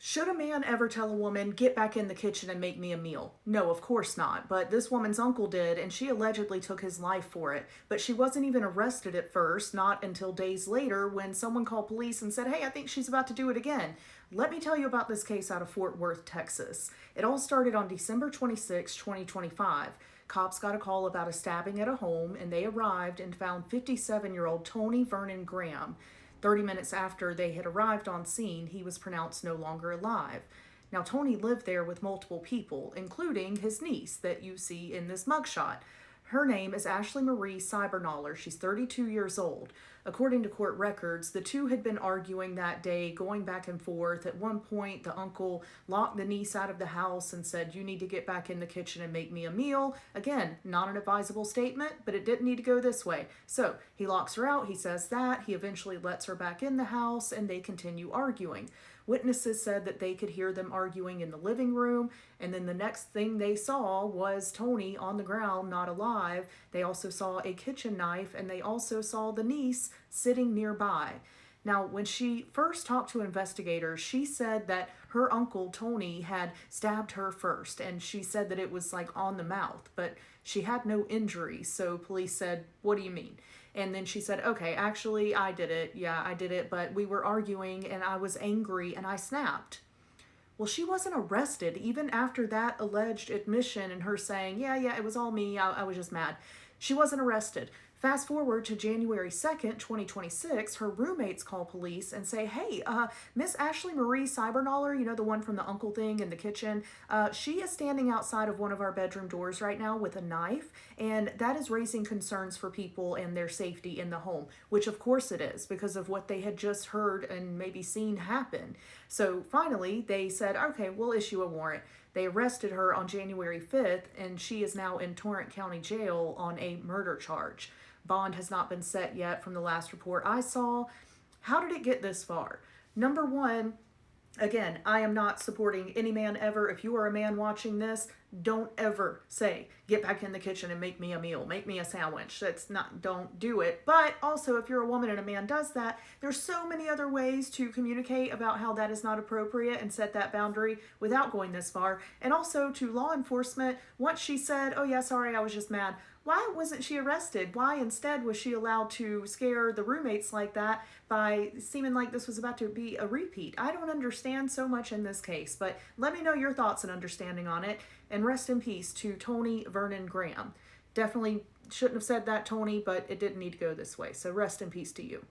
Should a man ever tell a woman, get back in the kitchen and make me a meal? No, of course not. But this woman's uncle did, and she allegedly took his life for it. But she wasn't even arrested at first, not until days later when someone called police and said, hey, I think she's about to do it again. Let me tell you about this case out of Fort Worth, Texas. It all started on December 26, 2025. Cops got a call about a stabbing at a home, and they arrived and found 57-year-old Tony Vernon Graham. 30 minutes after they had arrived on scene, he was pronounced no longer alive. Now, Tony lived there with multiple people, including his niece that you see in this mugshot. Her name is Ashley Marie Cybernaller. She's 32 years old. According to court records, the two had been arguing that day, going back and forth. At one point, the uncle locked the niece out of the house and said, you need to get back in the kitchen and make me a meal. Again, not an advisable statement, but it didn't need to go this way. So he locks her out, he says that, he eventually lets her back in the house, and they continue arguing. Witnesses said that they could hear them arguing in the living room, and then the next thing they saw was Tony on the ground, not alive. They also saw a kitchen knife, and they also saw the niece sitting nearby. Now, when she first talked to investigators, she said that her uncle, Tony, had stabbed her first, and she said that it was like on the mouth, but she had no injury, so police said, what do you mean? And then she said, okay, actually, I did it. Yeah, I did it, but we were arguing, and I was angry, and I snapped. Well, she wasn't arrested even after that alleged admission and her saying, yeah, it was all me, I was just mad. She wasn't arrested. Fast forward to January 2nd, 2026, her roommates call police and say, hey, Miss Ashley Marie Cybernaller, you know, the one from the uncle thing in the kitchen, she is standing outside of one of our bedroom doors right now with a knife, and that is raising concerns for people and their safety in the home, which of course it is because of what they had just heard and maybe seen happen. So finally, they said, okay, we'll issue a warrant. They arrested her on January 5th, and she is now in Torrent County Jail on a murder charge. Bond has not been set yet from the last report I saw. How did it get this far? Number one, again, I am not supporting any man ever. If you are a man watching this, don't ever say, get back in the kitchen and make me a meal, make me a sandwich. Don't do it. But also, if you're a woman and a man does that, there's so many other ways to communicate about how that is not appropriate and set that boundary without going this far. And also to law enforcement, once she said, oh yeah, sorry, I was just mad, why wasn't she arrested? Why instead was she allowed to scare the roommates like that by seeming like this was about to be a repeat? I don't understand so much in this case, but let me know your thoughts and understanding on it. And rest in peace to Tony Vernon Graham. Definitely shouldn't have said that, Tony, but it didn't need to go this way. So rest in peace to you.